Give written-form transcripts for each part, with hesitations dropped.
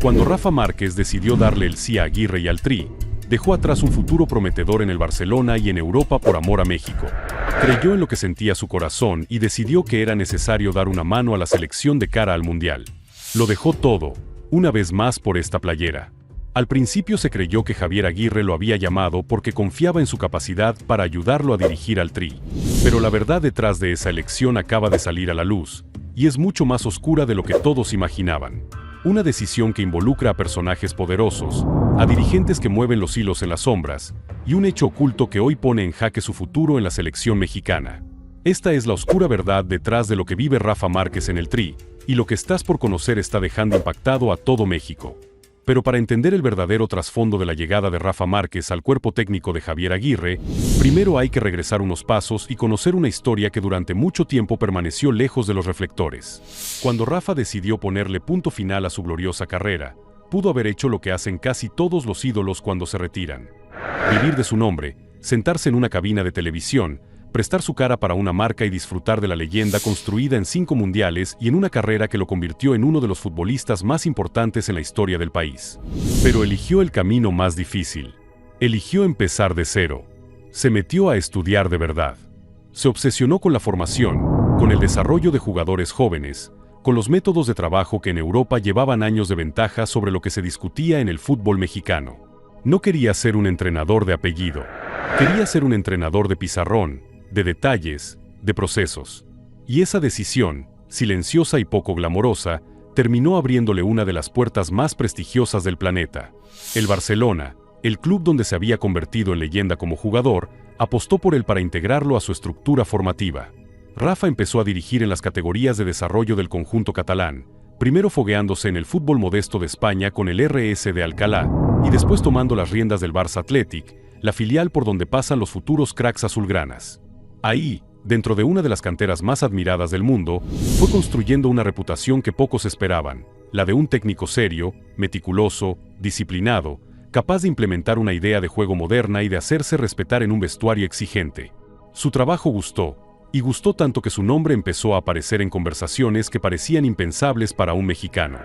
Cuando Rafa Márquez decidió darle el sí a Aguirre y al Tri, dejó atrás un futuro prometedor en el Barcelona y en Europa por amor a México. Creyó en lo que sentía su corazón y decidió que era necesario dar una mano a la selección de cara al Mundial. Lo dejó todo, una vez más por esta playera. Al principio se creyó que Javier Aguirre lo había llamado porque confiaba en su capacidad para ayudarlo a dirigir al Tri. Pero la verdad detrás de esa elección acaba de salir a la luz, y es mucho más oscura de lo que todos imaginaban. Una decisión que involucra a personajes poderosos, a dirigentes que mueven los hilos en las sombras, y un hecho oculto que hoy pone en jaque su futuro en la selección mexicana. Esta es la oscura verdad detrás de lo que vive Rafa Márquez en el Tri, y lo que estás por conocer está dejando impactado a todo México. Pero para entender el verdadero trasfondo de la llegada de Rafa Márquez al cuerpo técnico de Javier Aguirre, primero hay que regresar unos pasos y conocer una historia que durante mucho tiempo permaneció lejos de los reflectores. Cuando Rafa decidió ponerle punto final a su gloriosa carrera, pudo haber hecho lo que hacen casi todos los ídolos cuando se retiran. Vivir de su nombre, sentarse en una cabina de televisión, prestar su cara para una marca y disfrutar de la leyenda construida en 5 mundiales y en una carrera que lo convirtió en uno de los futbolistas más importantes en la historia del país. Pero eligió el camino más difícil. Eligió empezar de cero. Se metió a estudiar de verdad. Se obsesionó con la formación, con el desarrollo de jugadores jóvenes, con los métodos de trabajo que en Europa llevaban años de ventaja sobre lo que se discutía en el fútbol mexicano. No quería ser un entrenador de apellido. Quería ser un entrenador de pizarrón, de detalles, de procesos. Y esa decisión, silenciosa y poco glamorosa, terminó abriéndole una de las puertas más prestigiosas del planeta. El Barcelona, el club donde se había convertido en leyenda como jugador, apostó por él para integrarlo a su estructura formativa. Rafa empezó a dirigir en las categorías de desarrollo del conjunto catalán, primero fogueándose en el fútbol modesto de España con el RS de Alcalá, y después tomando las riendas del Barça Athletic, la filial por donde pasan los futuros cracks azulgranas. Ahí, dentro de una de las canteras más admiradas del mundo, fue construyendo una reputación que pocos esperaban, la de un técnico serio, meticuloso, disciplinado, capaz de implementar una idea de juego moderna y de hacerse respetar en un vestuario exigente. Su trabajo gustó, y gustó tanto que su nombre empezó a aparecer en conversaciones que parecían impensables para un mexicano.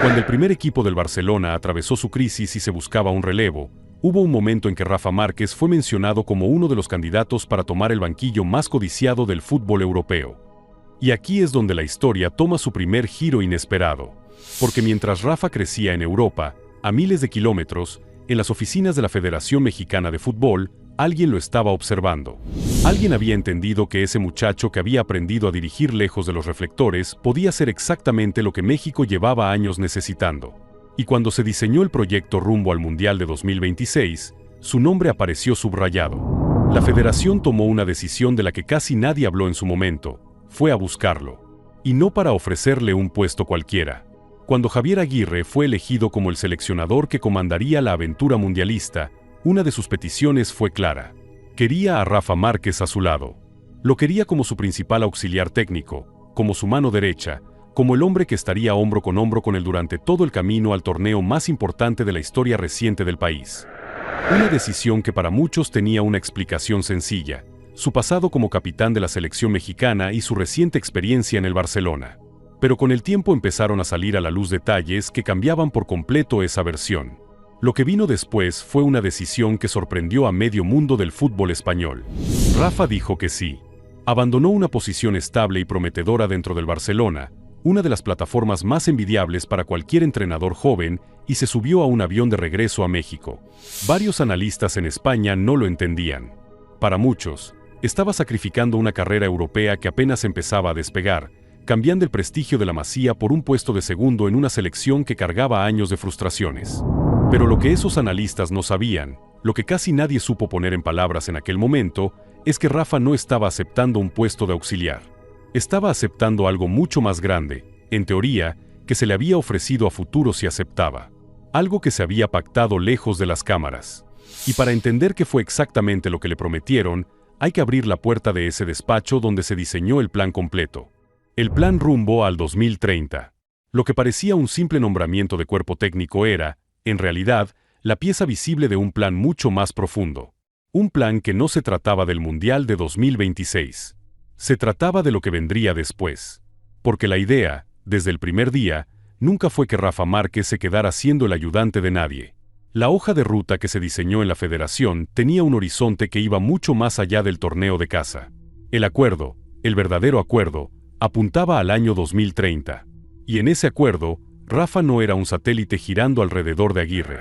Cuando el primer equipo del Barcelona atravesó su crisis y se buscaba un relevo, hubo un momento en que Rafa Márquez fue mencionado como uno de los candidatos para tomar el banquillo más codiciado del fútbol europeo. Y aquí es donde la historia toma su primer giro inesperado. Porque mientras Rafa crecía en Europa, a miles de kilómetros, en las oficinas de la Federación Mexicana de Fútbol, alguien lo estaba observando. Alguien había entendido que ese muchacho que había aprendido a dirigir lejos de los reflectores podía ser exactamente lo que México llevaba años necesitando. Y cuando se diseñó el proyecto rumbo al Mundial de 2026, su nombre apareció subrayado. La federación tomó una decisión de la que casi nadie habló en su momento, fue a buscarlo. Y no para ofrecerle un puesto cualquiera. Cuando Javier Aguirre fue elegido como el seleccionador que comandaría la aventura mundialista, una de sus peticiones fue clara. Quería a Rafa Márquez a su lado. Lo quería como su principal auxiliar técnico, como su mano derecha, como el hombre que estaría hombro con él durante todo el camino al torneo más importante de la historia reciente del país. Una decisión que para muchos tenía una explicación sencilla: su pasado como capitán de la selección mexicana y su reciente experiencia en el Barcelona. Pero con el tiempo empezaron a salir a la luz detalles que cambiaban por completo esa versión. Lo que vino después fue una decisión que sorprendió a medio mundo del fútbol español. Rafa dijo que sí. Abandonó una posición estable y prometedora dentro del Barcelona, una de las plataformas más envidiables para cualquier entrenador joven, y se subió a un avión de regreso a México. Varios analistas en España no lo entendían. Para muchos, estaba sacrificando una carrera europea que apenas empezaba a despegar, cambiando el prestigio de la Masía por un puesto de segundo en una selección que cargaba años de frustraciones. Pero lo que esos analistas no sabían, lo que casi nadie supo poner en palabras en aquel momento, es que Rafa no estaba aceptando un puesto de auxiliar. Estaba aceptando algo mucho más grande, en teoría, que se le había ofrecido a futuro si aceptaba. Algo que se había pactado lejos de las cámaras. Y para entender qué fue exactamente lo que le prometieron, hay que abrir la puerta de ese despacho donde se diseñó el plan completo. El plan rumbo al 2030. Lo que parecía un simple nombramiento de cuerpo técnico era, en realidad, la pieza visible de un plan mucho más profundo. Un plan que no se trataba del Mundial de 2026. Se trataba de lo que vendría después. Porque la idea, desde el primer día, nunca fue que Rafa Márquez se quedara siendo el ayudante de nadie. La hoja de ruta que se diseñó en la federación tenía un horizonte que iba mucho más allá del torneo de casa. El acuerdo, el verdadero acuerdo, apuntaba al año 2030. Y en ese acuerdo, Rafa no era un satélite girando alrededor de Aguirre.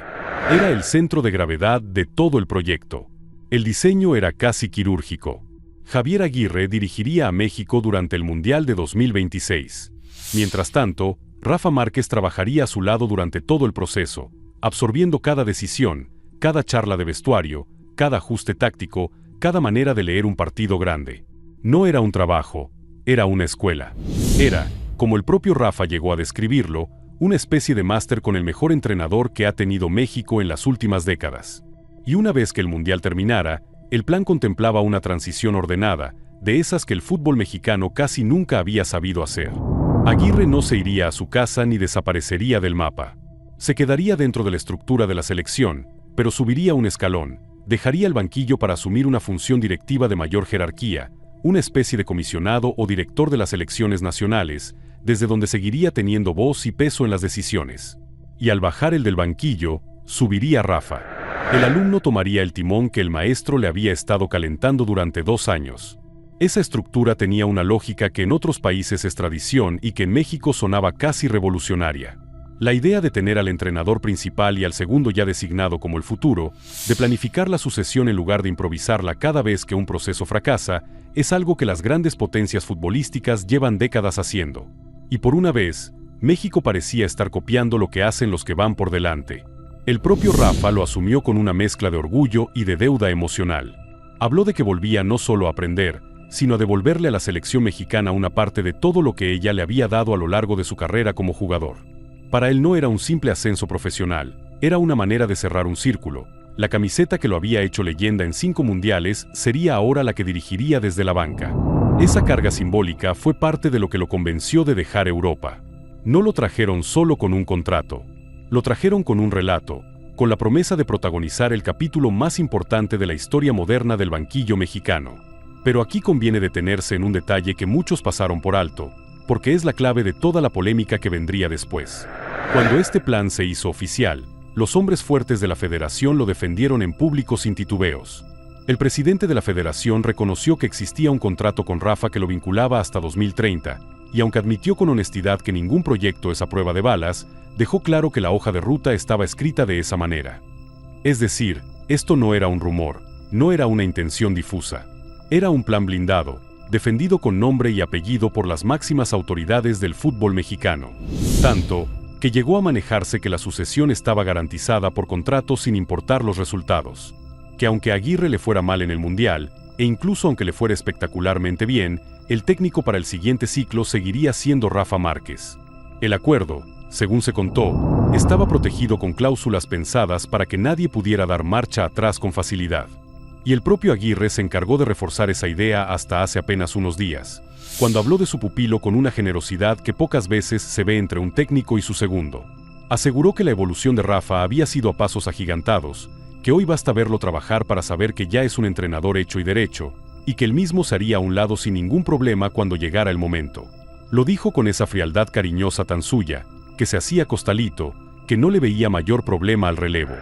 Era el centro de gravedad de todo el proyecto. El diseño era casi quirúrgico. Javier Aguirre dirigiría a México durante el Mundial de 2026. Mientras tanto, Rafa Márquez trabajaría a su lado durante todo el proceso, absorbiendo cada decisión, cada charla de vestuario, cada ajuste táctico, cada manera de leer un partido grande. No era un trabajo, era una escuela. Era, como el propio Rafa llegó a describirlo, una especie de máster con el mejor entrenador que ha tenido México en las últimas décadas. Y una vez que el Mundial terminara, el plan contemplaba una transición ordenada, de esas que el fútbol mexicano casi nunca había sabido hacer. Aguirre no se iría a su casa ni desaparecería del mapa. Se quedaría dentro de la estructura de la selección, pero subiría un escalón, dejaría el banquillo para asumir una función directiva de mayor jerarquía, una especie de comisionado o director de las selecciones nacionales, desde donde seguiría teniendo voz y peso en las decisiones. Y al bajar el del banquillo, subiría Rafa. El alumno tomaría el timón que el maestro le había estado calentando durante 2 años. Esa estructura tenía una lógica que en otros países es tradición y que en México sonaba casi revolucionaria. La idea de tener al entrenador principal y al segundo ya designado como el futuro, de planificar la sucesión en lugar de improvisarla cada vez que un proceso fracasa, es algo que las grandes potencias futbolísticas llevan décadas haciendo. Y por una vez, México parecía estar copiando lo que hacen los que van por delante. El propio Rafa lo asumió con una mezcla de orgullo y de deuda emocional. Habló de que volvía no solo a aprender, sino a devolverle a la selección mexicana una parte de todo lo que ella le había dado a lo largo de su carrera como jugador. Para él no era un simple ascenso profesional, era una manera de cerrar un círculo. La camiseta que lo había hecho leyenda en 5 mundiales sería ahora la que dirigiría desde la banca. Esa carga simbólica fue parte de lo que lo convenció de dejar Europa. No lo trajeron solo con un contrato. Lo trajeron con un relato, con la promesa de protagonizar el capítulo más importante de la historia moderna del banquillo mexicano. Pero aquí conviene detenerse en un detalle que muchos pasaron por alto, porque es la clave de toda la polémica que vendría después. Cuando este plan se hizo oficial, los hombres fuertes de la federación lo defendieron en público sin titubeos. El presidente de la federación reconoció que existía un contrato con Rafa que lo vinculaba hasta 2030, y aunque admitió con honestidad que ningún proyecto es a prueba de balas, dejó claro que la hoja de ruta estaba escrita de esa manera. Es decir, esto no era un rumor, no era una intención difusa. Era un plan blindado, defendido con nombre y apellido por las máximas autoridades del fútbol mexicano. Tanto, que llegó a manejarse que la sucesión estaba garantizada por contrato sin importar los resultados. Que aunque a Aguirre le fuera mal en el Mundial, e incluso aunque le fuera espectacularmente bien, el técnico para el siguiente ciclo seguiría siendo Rafa Márquez. El acuerdo, según se contó, estaba protegido con cláusulas pensadas para que nadie pudiera dar marcha atrás con facilidad. Y el propio Aguirre se encargó de reforzar esa idea hasta hace apenas unos días, cuando habló de su pupilo con una generosidad que pocas veces se ve entre un técnico y su segundo. Aseguró que la evolución de Rafa había sido a pasos agigantados, que hoy basta verlo trabajar para saber que ya es un entrenador hecho y derecho, y que él mismo se haría a un lado sin ningún problema cuando llegara el momento. Lo dijo con esa frialdad cariñosa tan suya, que se hacía costalito, que no le veía mayor problema al relevo.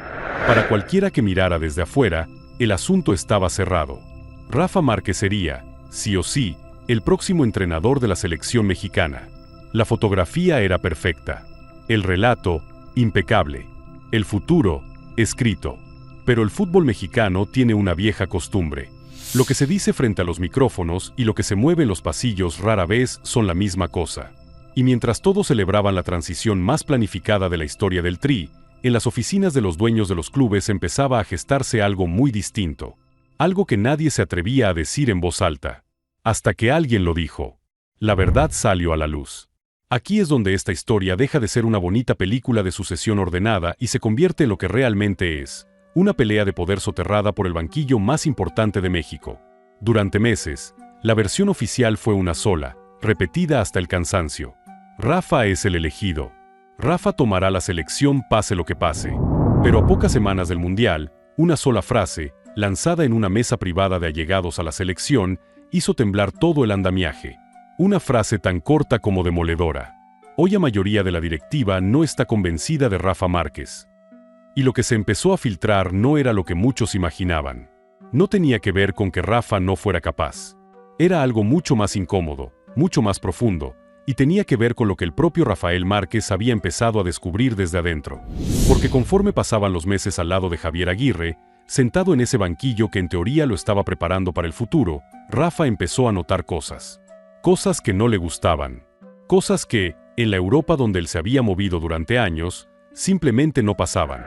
Para cualquiera que mirara desde afuera, el asunto estaba cerrado. Rafa Márquez sería, sí o sí, el próximo entrenador de la selección mexicana. La fotografía era perfecta. El relato, impecable. El futuro, escrito. Pero el fútbol mexicano tiene una vieja costumbre. Lo que se dice frente a los micrófonos y lo que se mueve en los pasillos rara vez son la misma cosa. Y mientras todos celebraban la transición más planificada de la historia del Tri, en las oficinas de los dueños de los clubes empezaba a gestarse algo muy distinto. Algo que nadie se atrevía a decir en voz alta. Hasta que alguien lo dijo. La verdad salió a la luz. Aquí es donde esta historia deja de ser una bonita película de sucesión ordenada y se convierte en lo que realmente es. Una pelea de poder soterrada por el banquillo más importante de México. Durante meses, la versión oficial fue una sola, repetida hasta el cansancio. Rafa es el elegido. Rafa tomará la selección pase lo que pase. Pero a pocas semanas del Mundial, una sola frase, lanzada en una mesa privada de allegados a la selección, hizo temblar todo el andamiaje. Una frase tan corta como demoledora. Hoy la mayoría de la directiva no está convencida de Rafa Márquez. Y lo que se empezó a filtrar no era lo que muchos imaginaban. No tenía que ver con que Rafa no fuera capaz. Era algo mucho más incómodo, mucho más profundo, y tenía que ver con lo que el propio Rafael Márquez había empezado a descubrir desde adentro. Porque conforme pasaban los meses al lado de Javier Aguirre, sentado en ese banquillo que en teoría lo estaba preparando para el futuro, Rafa empezó a notar cosas. Cosas que no le gustaban. Cosas que, en la Europa donde él se había movido durante años, simplemente no pasaban.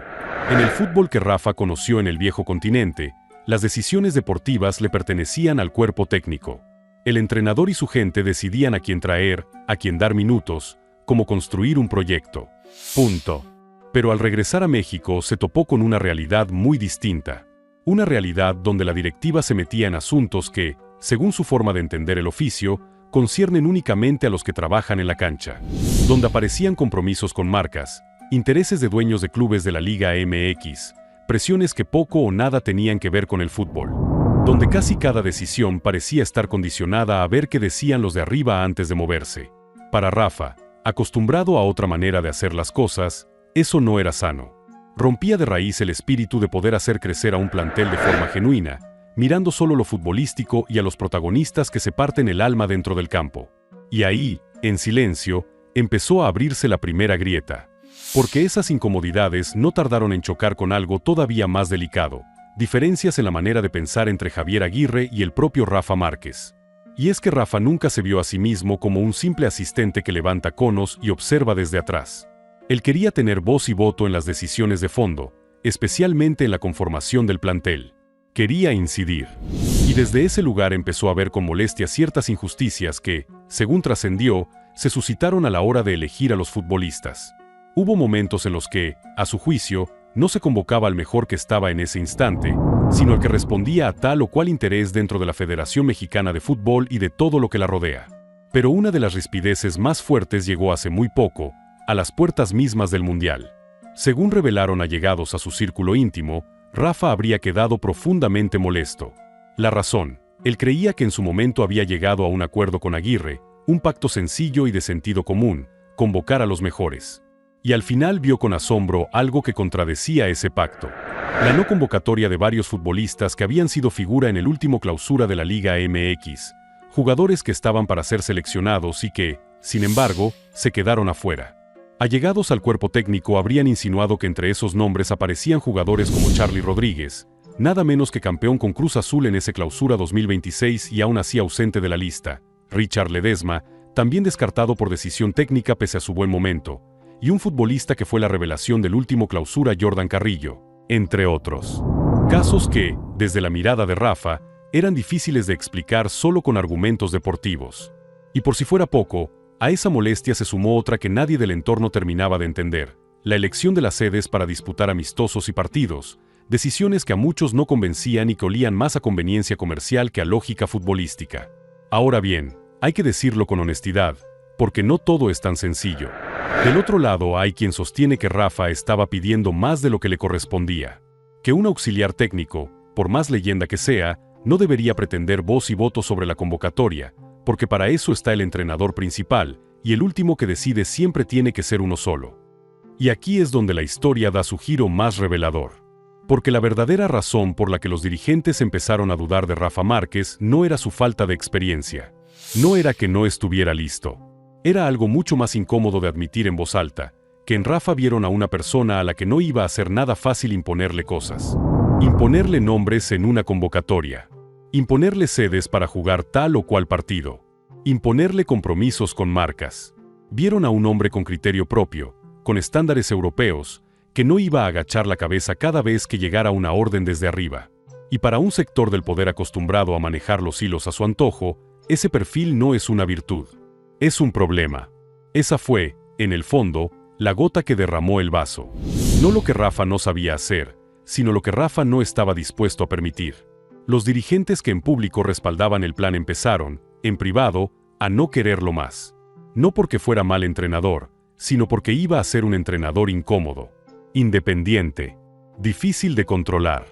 En el fútbol que Rafa conoció en el viejo continente, las decisiones deportivas le pertenecían al cuerpo técnico. El entrenador y su gente decidían a quién traer, a quién dar minutos, cómo construir un proyecto. Punto. Pero al regresar a México se topó con una realidad muy distinta. Una realidad donde la directiva se metía en asuntos que, según su forma de entender el oficio, conciernen únicamente a los que trabajan en la cancha. Donde aparecían compromisos con marcas, intereses de dueños de clubes de la Liga MX, presiones que poco o nada tenían que ver con el fútbol. Donde casi cada decisión parecía estar condicionada a ver qué decían los de arriba antes de moverse. Para Rafa, acostumbrado a otra manera de hacer las cosas, eso no era sano. Rompía de raíz el espíritu de poder hacer crecer a un plantel de forma genuina, mirando solo lo futbolístico y a los protagonistas que se parten el alma dentro del campo. Y ahí, en silencio, empezó a abrirse la primera grieta. Porque esas incomodidades no tardaron en chocar con algo todavía más delicado. Diferencias en la manera de pensar entre Javier Aguirre y el propio Rafa Márquez. Y es que Rafa nunca se vio a sí mismo como un simple asistente que levanta conos y observa desde atrás. Él quería tener voz y voto en las decisiones de fondo, especialmente en la conformación del plantel. Quería incidir. Y desde ese lugar empezó a ver con molestia ciertas injusticias que, según trascendió, se suscitaron a la hora de elegir a los futbolistas. Hubo momentos en los que, a su juicio, no se convocaba al mejor que estaba en ese instante, sino al que respondía a tal o cual interés dentro de la Federación Mexicana de Fútbol y de todo lo que la rodea. Pero una de las rispideces más fuertes llegó hace muy poco, a las puertas mismas del Mundial. Según revelaron allegados a su círculo íntimo, Rafa habría quedado profundamente molesto. La razón, él creía que en su momento había llegado a un acuerdo con Aguirre, un pacto sencillo y de sentido común, convocar a los mejores. Y al final vio con asombro algo que contradecía ese pacto. La no convocatoria de varios futbolistas que habían sido figura en el último clausura de la Liga MX, jugadores que estaban para ser seleccionados y que, sin embargo, se quedaron afuera. Allegados al cuerpo técnico habrían insinuado que entre esos nombres aparecían jugadores como Charly Rodríguez, nada menos que campeón con Cruz Azul en ese clausura 2026 y aún así ausente de la lista, Richard Ledesma, también descartado por decisión técnica pese a su buen momento, y un futbolista que fue la revelación del último clausura, Jordan Carrillo, entre otros. Casos que, desde la mirada de Rafa, eran difíciles de explicar solo con argumentos deportivos. Y por si fuera poco, a esa molestia se sumó otra que nadie del entorno terminaba de entender: la elección de las sedes para disputar amistosos y partidos, decisiones que a muchos no convencían y que olían más a conveniencia comercial que a lógica futbolística. Ahora bien, hay que decirlo con honestidad, porque no todo es tan sencillo. Del otro lado hay quien sostiene que Rafa estaba pidiendo más de lo que le correspondía. Que un auxiliar técnico, por más leyenda que sea, no debería pretender voz y voto sobre la convocatoria, porque para eso está el entrenador principal, y el último que decide siempre tiene que ser uno solo. Y aquí es donde la historia da su giro más revelador. Porque la verdadera razón por la que los dirigentes empezaron a dudar de Rafa Márquez no era su falta de experiencia. No era que no estuviera listo. Era algo mucho más incómodo de admitir en voz alta, que en Rafa vieron a una persona a la que no iba a ser nada fácil imponerle cosas. Imponerle nombres en una convocatoria. Imponerle sedes para jugar tal o cual partido. Imponerle compromisos con marcas. Vieron a un hombre con criterio propio, con estándares europeos, que no iba a agachar la cabeza cada vez que llegara una orden desde arriba. Y para un sector del poder acostumbrado a manejar los hilos a su antojo, ese perfil no es una virtud. Es un problema. Esa fue, en el fondo, la gota que derramó el vaso. No lo que Rafa no sabía hacer, sino lo que Rafa no estaba dispuesto a permitir. Los dirigentes que en público respaldaban el plan empezaron, en privado, a no quererlo más. No porque fuera mal entrenador, sino porque iba a ser un entrenador incómodo, independiente, difícil de controlar.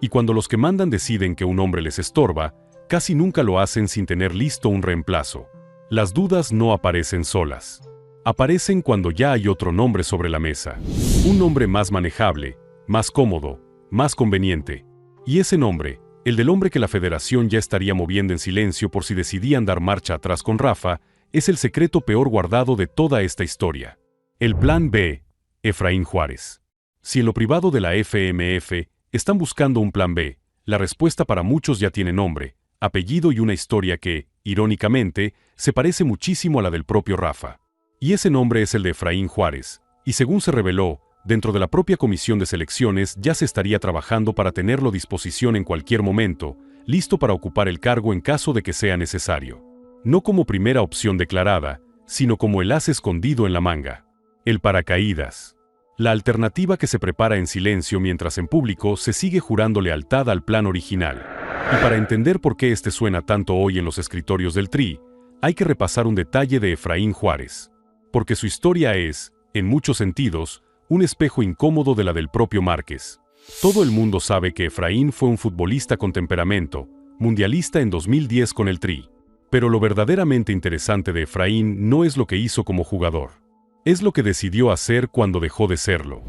Y cuando los que mandan deciden que un hombre les estorba, casi nunca lo hacen sin tener listo un reemplazo. Las dudas no aparecen solas. Aparecen cuando ya hay otro nombre sobre la mesa. Un nombre más manejable, más cómodo, más conveniente. Y ese nombre, el del hombre que la federación ya estaría moviendo en silencio por si decidían dar marcha atrás con Rafa, es el secreto peor guardado de toda esta historia. El Plan B, Efraín Juárez. Si en lo privado de la FMF están buscando un Plan B, la respuesta para muchos ya tiene nombre, apellido y una historia que, irónicamente, se parece muchísimo a la del propio Rafa. Y ese nombre es el de Efraín Juárez, y según se reveló, dentro de la propia comisión de selecciones ya se estaría trabajando para tenerlo a disposición en cualquier momento, listo para ocupar el cargo en caso de que sea necesario. No como primera opción declarada, sino como el as escondido en la manga. El paracaídas. La alternativa que se prepara en silencio mientras en público se sigue jurando lealtad al plan original. Y para entender por qué este suena tanto hoy en los escritorios del Tri, hay que repasar un detalle de Efraín Juárez. Porque su historia es, en muchos sentidos, un espejo incómodo de la del propio Márquez. Todo el mundo sabe que Efraín fue un futbolista con temperamento, mundialista en 2010 con el Tri. Pero lo verdaderamente interesante de Efraín no es lo que hizo como jugador. Es lo que decidió hacer cuando dejó de serlo.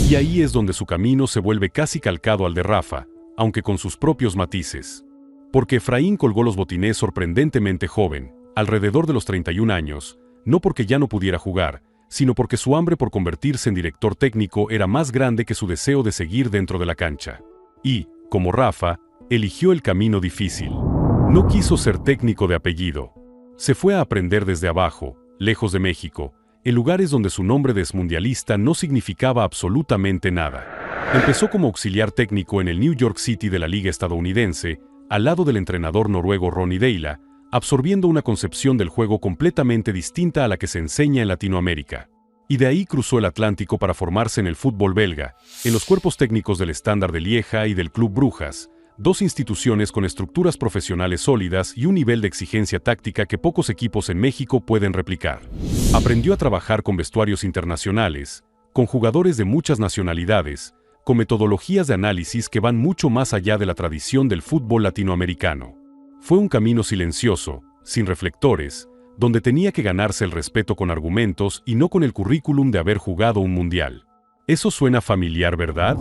Y ahí es donde su camino se vuelve casi calcado al de Rafa, aunque con sus propios matices. Porque Efraín colgó los botines sorprendentemente joven, alrededor de los 31 años, no porque ya no pudiera jugar, sino porque su hambre por convertirse en director técnico era más grande que su deseo de seguir dentro de la cancha. Y, como Rafa, eligió el camino difícil. No quiso ser técnico de apellido. Se fue a aprender desde abajo, lejos de México, en lugares donde su nombre de exmundialista no significaba absolutamente nada. Empezó como auxiliar técnico en el New York City de la liga estadounidense, al lado del entrenador noruego Ronny Deila, absorbiendo una concepción del juego completamente distinta a la que se enseña en Latinoamérica. Y de ahí cruzó el Atlántico para formarse en el fútbol belga, en los cuerpos técnicos del Standard de Lieja y del Club Brujas, dos instituciones con estructuras profesionales sólidas y un nivel de exigencia táctica que pocos equipos en México pueden replicar. Aprendió a trabajar con vestuarios internacionales, con jugadores de muchas nacionalidades, con metodologías de análisis que van mucho más allá de la tradición del fútbol latinoamericano. Fue un camino silencioso, sin reflectores, donde tenía que ganarse el respeto con argumentos y no con el currículum de haber jugado un mundial. Eso suena familiar, ¿verdad?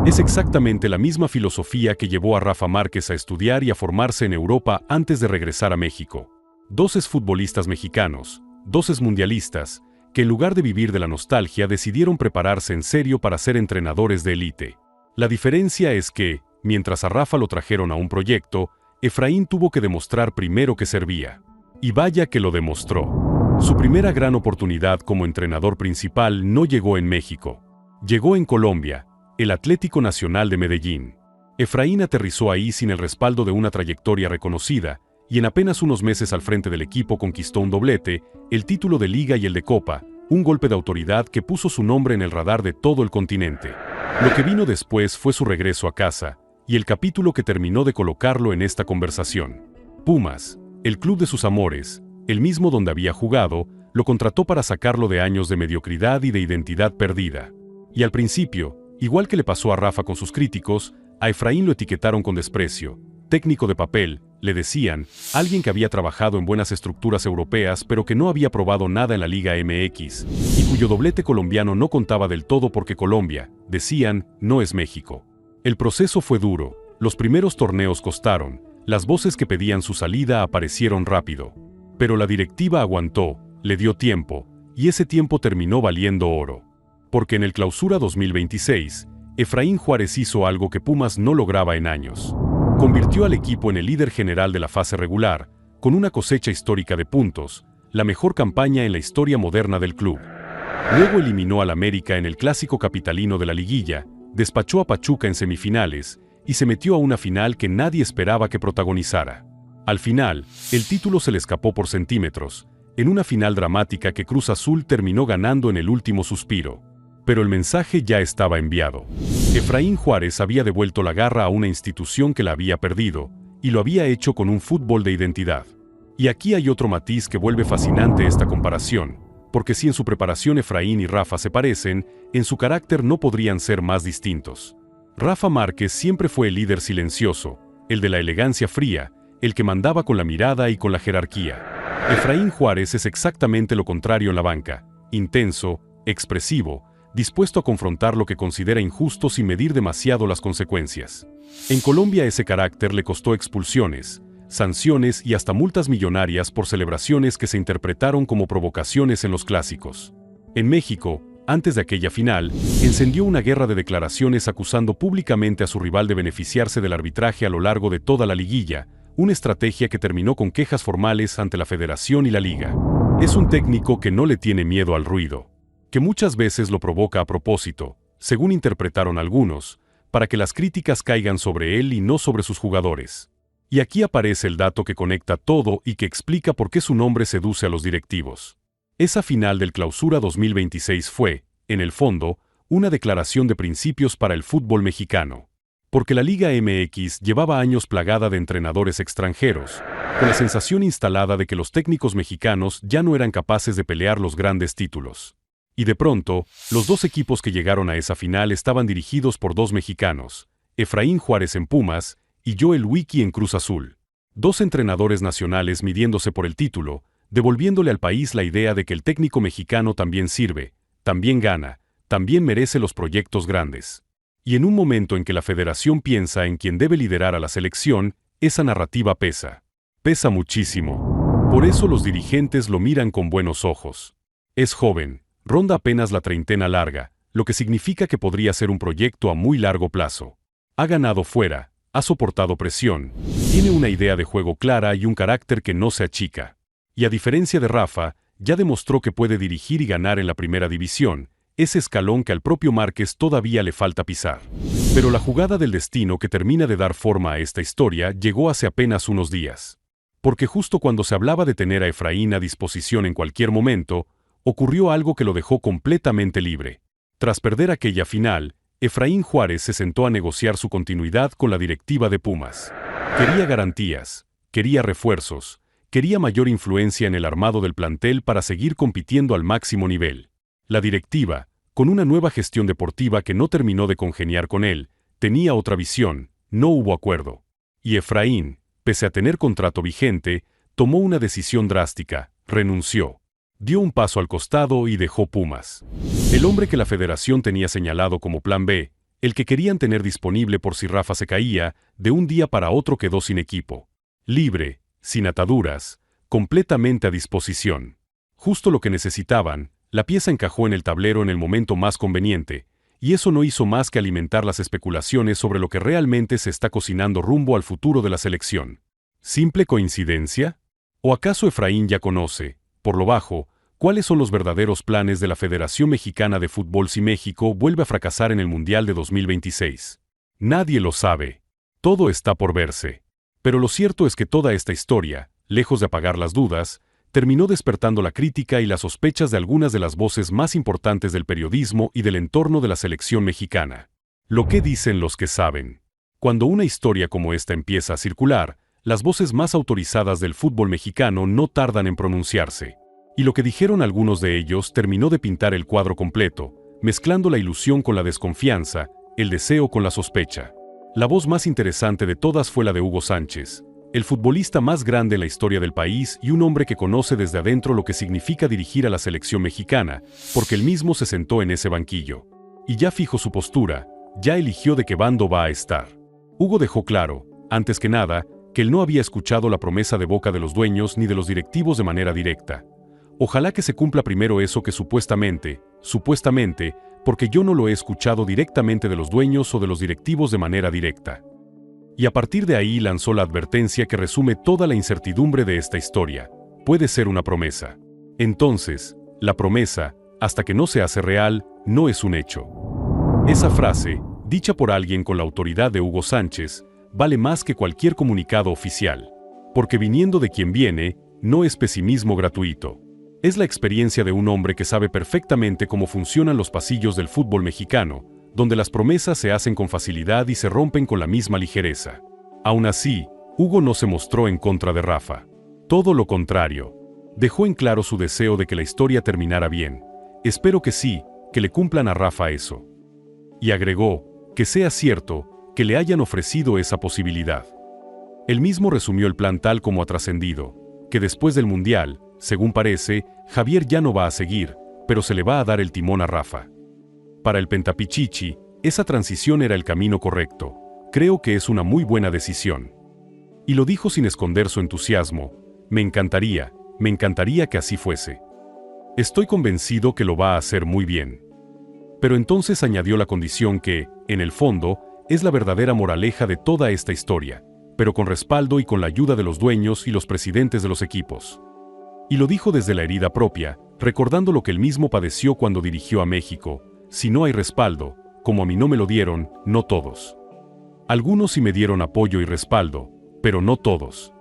Es exactamente la misma filosofía que llevó a Rafa Márquez a estudiar y a formarse en Europa antes de regresar a México. Dos exfutbolistas mexicanos, dos exmundialistas, que en lugar de vivir de la nostalgia decidieron prepararse en serio para ser entrenadores de élite. La diferencia es que, mientras a Rafa lo trajeron a un proyecto, Efraín tuvo que demostrar primero que servía. Y vaya que lo demostró. Su primera gran oportunidad como entrenador principal no llegó en México. Llegó en Colombia, el Atlético Nacional de Medellín. Efraín aterrizó ahí sin el respaldo de una trayectoria reconocida, y en apenas unos meses al frente del equipo conquistó un doblete, el título de Liga y el de Copa, un golpe de autoridad que puso su nombre en el radar de todo el continente. Lo que vino después fue su regreso a casa, y el capítulo que terminó de colocarlo en esta conversación. Pumas, el club de sus amores, el mismo donde había jugado, lo contrató para sacarlo de años de mediocridad y de identidad perdida. Y al principio, igual que le pasó a Rafa con sus críticos, a Efraín lo etiquetaron con desprecio. Técnico de papel, le decían, alguien que había trabajado en buenas estructuras europeas pero que no había probado nada en la Liga MX, y cuyo doblete colombiano no contaba del todo porque Colombia, decían, no es México. El proceso fue duro, los primeros torneos costaron, las voces que pedían su salida aparecieron rápido. Pero la directiva aguantó, le dio tiempo, y ese tiempo terminó valiendo oro. Porque en el Clausura 2026, Efraín Juárez hizo algo que Pumas no lograba en años. Convirtió al equipo en el líder general de la fase regular, con una cosecha histórica de puntos, la mejor campaña en la historia moderna del club. Luego eliminó al América en el clásico capitalino de la liguilla, despachó a Pachuca en semifinales, y se metió a una final que nadie esperaba que protagonizara. Al final, el título se le escapó por centímetros, en una final dramática que Cruz Azul terminó ganando en el último suspiro. Pero el mensaje ya estaba enviado. Efraín Juárez había devuelto la garra a una institución que la había perdido, y lo había hecho con un fútbol de identidad. Y aquí hay otro matiz que vuelve fascinante esta comparación, porque si en su preparación Efraín y Rafa se parecen, en su carácter no podrían ser más distintos. Rafa Márquez siempre fue el líder silencioso, el de la elegancia fría, el que mandaba con la mirada y con la jerarquía. Efraín Juárez es exactamente lo contrario en la banca, intenso, expresivo, dispuesto a confrontar lo que considera injusto sin medir demasiado las consecuencias. En Colombia ese carácter le costó expulsiones, sanciones y hasta multas millonarias por celebraciones que se interpretaron como provocaciones en los clásicos. En México, antes de aquella final, encendió una guerra de declaraciones acusando públicamente a su rival de beneficiarse del arbitraje a lo largo de toda la liguilla, una estrategia que terminó con quejas formales ante la Federación y la Liga. Es un técnico que no le tiene miedo al ruido, que muchas veces lo provoca a propósito, según interpretaron algunos, para que las críticas caigan sobre él y no sobre sus jugadores. Y aquí aparece el dato que conecta todo y que explica por qué su nombre seduce a los directivos. Esa final del Clausura 2026 fue, en el fondo, una declaración de principios para el fútbol mexicano. Porque la Liga MX llevaba años plagada de entrenadores extranjeros, con la sensación instalada de que los técnicos mexicanos ya no eran capaces de pelear los grandes títulos. Y de pronto, los dos equipos que llegaron a esa final estaban dirigidos por dos mexicanos, Efraín Juárez en Pumas y Joel Wiki en Cruz Azul. Dos entrenadores nacionales midiéndose por el título, devolviéndole al país la idea de que el técnico mexicano también sirve, también gana, también merece los proyectos grandes. Y en un momento en que la federación piensa en quién debe liderar a la selección, esa narrativa pesa. Pesa muchísimo. Por eso los dirigentes lo miran con buenos ojos. Es joven, ronda apenas la treintena larga, lo que significa que podría ser un proyecto a muy largo plazo. Ha ganado fuera, ha soportado presión, tiene una idea de juego clara y un carácter que no se achica. Y a diferencia de Rafa, ya demostró que puede dirigir y ganar en la primera división, ese escalón que al propio Márquez todavía le falta pisar. Pero la jugada del destino que termina de dar forma a esta historia llegó hace apenas unos días. Porque justo cuando se hablaba de tener a Efraín a disposición en cualquier momento, ocurrió algo que lo dejó completamente libre. Tras perder aquella final, Efraín Juárez se sentó a negociar su continuidad con la directiva de Pumas. Quería garantías, quería refuerzos, quería mayor influencia en el armado del plantel para seguir compitiendo al máximo nivel. La directiva, con una nueva gestión deportiva que no terminó de congeniar con él, tenía otra visión, no hubo acuerdo. Y Efraín, pese a tener contrato vigente, tomó una decisión drástica, renunció. Dio un paso al costado y dejó Pumas. El hombre que la federación tenía señalado como plan B, el que querían tener disponible por si Rafa se caía, de un día para otro quedó sin equipo. Libre, sin ataduras, completamente a disposición. Justo lo que necesitaban, la pieza encajó en el tablero en el momento más conveniente, y eso no hizo más que alimentar las especulaciones sobre lo que realmente se está cocinando rumbo al futuro de la selección. ¿Simple coincidencia? ¿O acaso Efraín ya conoce, por lo bajo, cuáles son los verdaderos planes de la Federación Mexicana de Fútbol si México vuelve a fracasar en el Mundial de 2026? Nadie lo sabe. Todo está por verse. Pero lo cierto es que toda esta historia, lejos de apagar las dudas, terminó despertando la crítica y las sospechas de algunas de las voces más importantes del periodismo y del entorno de la selección mexicana. Lo que dicen los que saben. Cuando una historia como esta empieza a circular, las voces más autorizadas del fútbol mexicano no tardan en pronunciarse. Y lo que dijeron algunos de ellos terminó de pintar el cuadro completo, mezclando la ilusión con la desconfianza, el deseo con la sospecha. La voz más interesante de todas fue la de Hugo Sánchez, el futbolista más grande en la historia del país y un hombre que conoce desde adentro lo que significa dirigir a la selección mexicana, porque él mismo se sentó en ese banquillo. Y ya fijó su postura, ya eligió de qué bando va a estar. Hugo dejó claro, antes que nada, que él no había escuchado la promesa de boca de los dueños ni de los directivos de manera directa. Ojalá que se cumpla primero eso que supuestamente, porque yo no lo he escuchado directamente de los dueños o de los directivos de manera directa. Y a partir de ahí lanzó la advertencia que resume toda la incertidumbre de esta historia. Puede ser una promesa. Entonces, la promesa, hasta que no se hace real, no es un hecho. Esa frase, dicha por alguien con la autoridad de Hugo Sánchez, vale más que cualquier comunicado oficial. Porque viniendo de quien viene, no es pesimismo gratuito. Es la experiencia de un hombre que sabe perfectamente cómo funcionan los pasillos del fútbol mexicano, donde las promesas se hacen con facilidad y se rompen con la misma ligereza. Aún así, Hugo no se mostró en contra de Rafa. Todo lo contrario. Dejó en claro su deseo de que la historia terminara bien. Espero que sí, que le cumplan a Rafa eso. Y agregó, que sea cierto, que le hayan ofrecido esa posibilidad. Él mismo resumió el plan tal como ha trascendido, que después del Mundial, según parece, Javier ya no va a seguir, pero se le va a dar el timón a Rafa. Para el Pentapichichi, esa transición era el camino correcto. Creo que es una muy buena decisión. Y lo dijo sin esconder su entusiasmo. Me encantaría que así fuese. Estoy convencido que lo va a hacer muy bien. Pero entonces añadió la condición que, en el fondo, es la verdadera moraleja de toda esta historia, pero con respaldo y con la ayuda de los dueños y los presidentes de los equipos. Y lo dijo desde la herida propia, recordando lo que él mismo padeció cuando dirigió a México. Si no hay respaldo, como a mí no me lo dieron, no todos. Algunos sí me dieron apoyo y respaldo, pero no todos.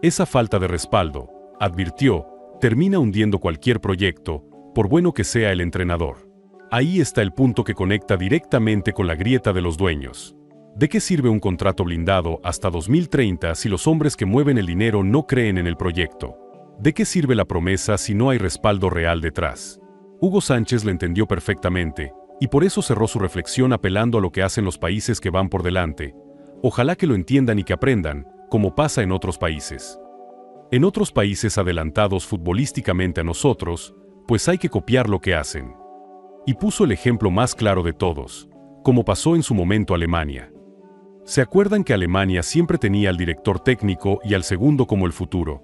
Esa falta de respaldo, advirtió, termina hundiendo cualquier proyecto, por bueno que sea el entrenador. Ahí está el punto que conecta directamente con la grieta de los dueños. ¿De qué sirve un contrato blindado hasta 2030 si los hombres que mueven el dinero no creen en el proyecto? ¿De qué sirve la promesa si no hay respaldo real detrás? Hugo Sánchez lo entendió perfectamente, y por eso cerró su reflexión apelando a lo que hacen los países que van por delante. Ojalá que lo entiendan y que aprendan, como pasa en otros países. En otros países adelantados futbolísticamente a nosotros, pues hay que copiar lo que hacen. Y puso el ejemplo más claro de todos, como pasó en su momento Alemania. ¿Se acuerdan que Alemania siempre tenía al director técnico y al segundo como el futuro?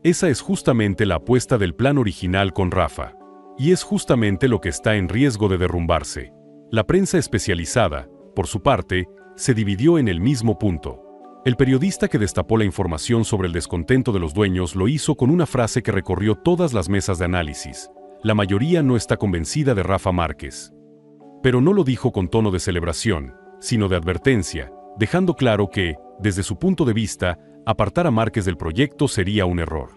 Esa es justamente la apuesta del plan original con Rafa. Y es justamente lo que está en riesgo de derrumbarse. La prensa especializada, por su parte, se dividió en el mismo punto. El periodista que destapó la información sobre el descontento de los dueños lo hizo con una frase que recorrió todas las mesas de análisis. La mayoría no está convencida de Rafa Márquez. Pero no lo dijo con tono de celebración, sino de advertencia, dejando claro que, desde su punto de vista, apartar a Márquez del proyecto sería un error.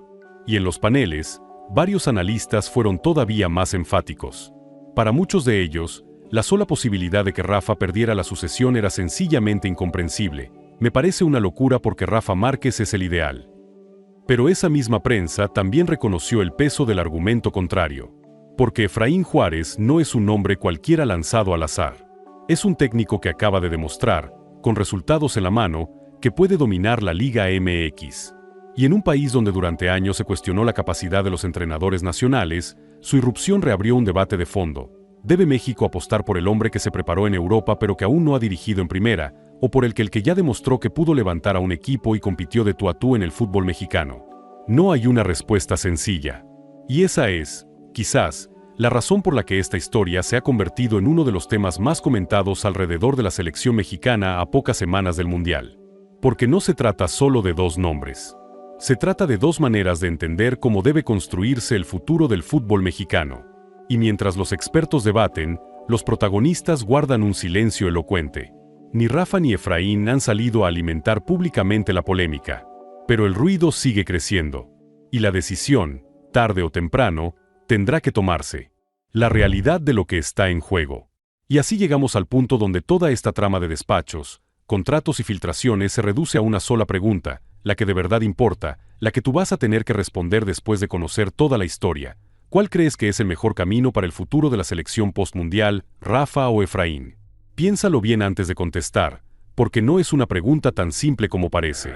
Y en los paneles, varios analistas fueron todavía más enfáticos. Para muchos de ellos, la sola posibilidad de que Rafa perdiera la sucesión era sencillamente incomprensible. Me parece una locura porque Rafa Márquez es el ideal. Pero esa misma prensa también reconoció el peso del argumento contrario. Porque Efraín Juárez no es un nombre cualquiera lanzado al azar. Es un técnico que acaba de demostrar, con resultados en la mano, que puede dominar la Liga MX. Y en un país donde durante años se cuestionó la capacidad de los entrenadores nacionales, su irrupción reabrió un debate de fondo. ¿Debe México apostar por el hombre que se preparó en Europa pero que aún no ha dirigido en primera, o por el que ya demostró que pudo levantar a un equipo y compitió de tú a tú en el fútbol mexicano? No hay una respuesta sencilla. Y esa es, quizás, la razón por la que esta historia se ha convertido en uno de los temas más comentados alrededor de la selección mexicana a pocas semanas del Mundial. Porque no se trata solo de dos nombres. Se trata de dos maneras de entender cómo debe construirse el futuro del fútbol mexicano. Y mientras los expertos debaten, los protagonistas guardan un silencio elocuente. Ni Rafa ni Efraín han salido a alimentar públicamente la polémica. Pero el ruido sigue creciendo. Y la decisión, tarde o temprano, tendrá que tomarse. La realidad de lo que está en juego. Y así llegamos al punto donde toda esta trama de despachos, contratos y filtraciones se reduce a una sola pregunta, la que de verdad importa, la que tú vas a tener que responder después de conocer toda la historia. ¿Cuál crees que es el mejor camino para el futuro de la selección postmundial, Rafa o Efraín? Piénsalo bien antes de contestar, porque no es una pregunta tan simple como parece.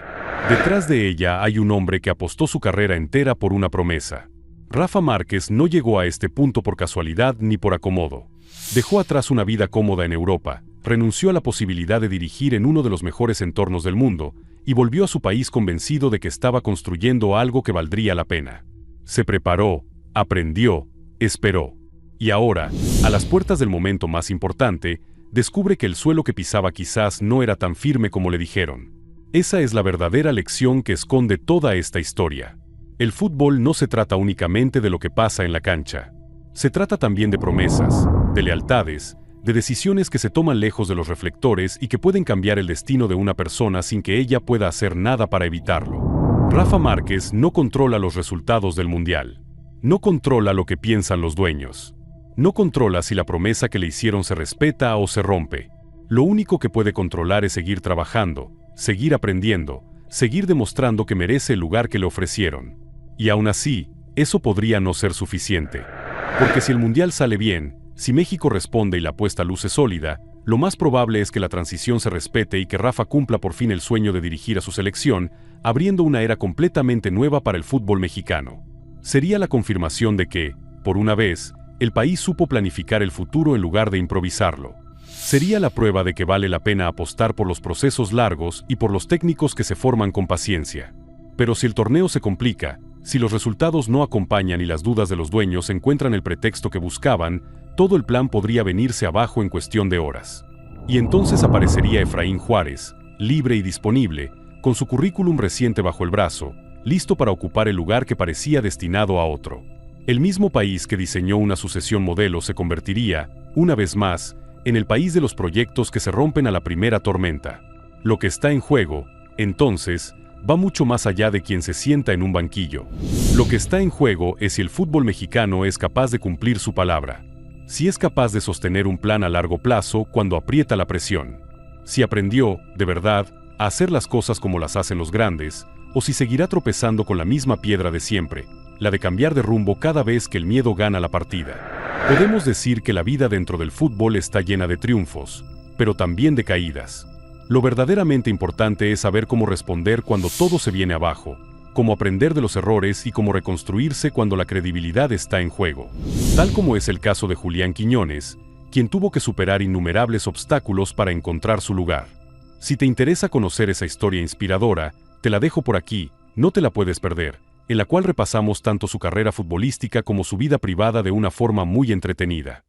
Detrás de ella hay un hombre que apostó su carrera entera por una promesa. Rafa Márquez no llegó a este punto por casualidad ni por acomodo. Dejó atrás una vida cómoda en Europa, renunció a la posibilidad de dirigir en uno de los mejores entornos del mundo, y volvió a su país convencido de que estaba construyendo algo que valdría la pena. Se preparó, aprendió, esperó. Y ahora, a las puertas del momento más importante, descubre que el suelo que pisaba quizás no era tan firme como le dijeron. Esa es la verdadera lección que esconde toda esta historia. El fútbol no se trata únicamente de lo que pasa en la cancha. Se trata también de promesas, de lealtades, de decisiones que se toman lejos de los reflectores y que pueden cambiar el destino de una persona sin que ella pueda hacer nada para evitarlo. Rafa Márquez no controla los resultados del Mundial. No controla lo que piensan los dueños. No controla si la promesa que le hicieron se respeta o se rompe. Lo único que puede controlar es seguir trabajando, seguir aprendiendo, seguir demostrando que merece el lugar que le ofrecieron. Y aún así, eso podría no ser suficiente. Porque si el Mundial sale bien, si México responde y la apuesta luce sólida, lo más probable es que la transición se respete y que Rafa cumpla por fin el sueño de dirigir a su selección, abriendo una era completamente nueva para el fútbol mexicano. Sería la confirmación de que, por una vez, el país supo planificar el futuro en lugar de improvisarlo. Sería la prueba de que vale la pena apostar por los procesos largos y por los técnicos que se forman con paciencia. Pero si el torneo se complica, si los resultados no acompañan y las dudas de los dueños encuentran el pretexto que buscaban, todo el plan podría venirse abajo en cuestión de horas. Y entonces aparecería Efraín Juárez, libre y disponible, con su currículum reciente bajo el brazo, listo para ocupar el lugar que parecía destinado a otro. El mismo país que diseñó una sucesión modelo se convertiría, una vez más, en el país de los proyectos que se rompen a la primera tormenta. Lo que está en juego, entonces, va mucho más allá de quien se sienta en un banquillo. Lo que está en juego es si el fútbol mexicano es capaz de cumplir su palabra. Si es capaz de sostener un plan a largo plazo cuando aprieta la presión. Si aprendió, de verdad, a hacer las cosas como las hacen los grandes, o si seguirá tropezando con la misma piedra de siempre, la de cambiar de rumbo cada vez que el miedo gana la partida. Podemos decir que la vida dentro del fútbol está llena de triunfos, pero también de caídas. Lo verdaderamente importante es saber cómo responder cuando todo se viene abajo, cómo aprender de los errores y cómo reconstruirse cuando la credibilidad está en juego. Tal como es el caso de Julián Quiñones, quien tuvo que superar innumerables obstáculos para encontrar su lugar. Si te interesa conocer esa historia inspiradora, te la dejo por aquí, no te la puedes perder, en la cual repasamos tanto su carrera futbolística como su vida privada de una forma muy entretenida.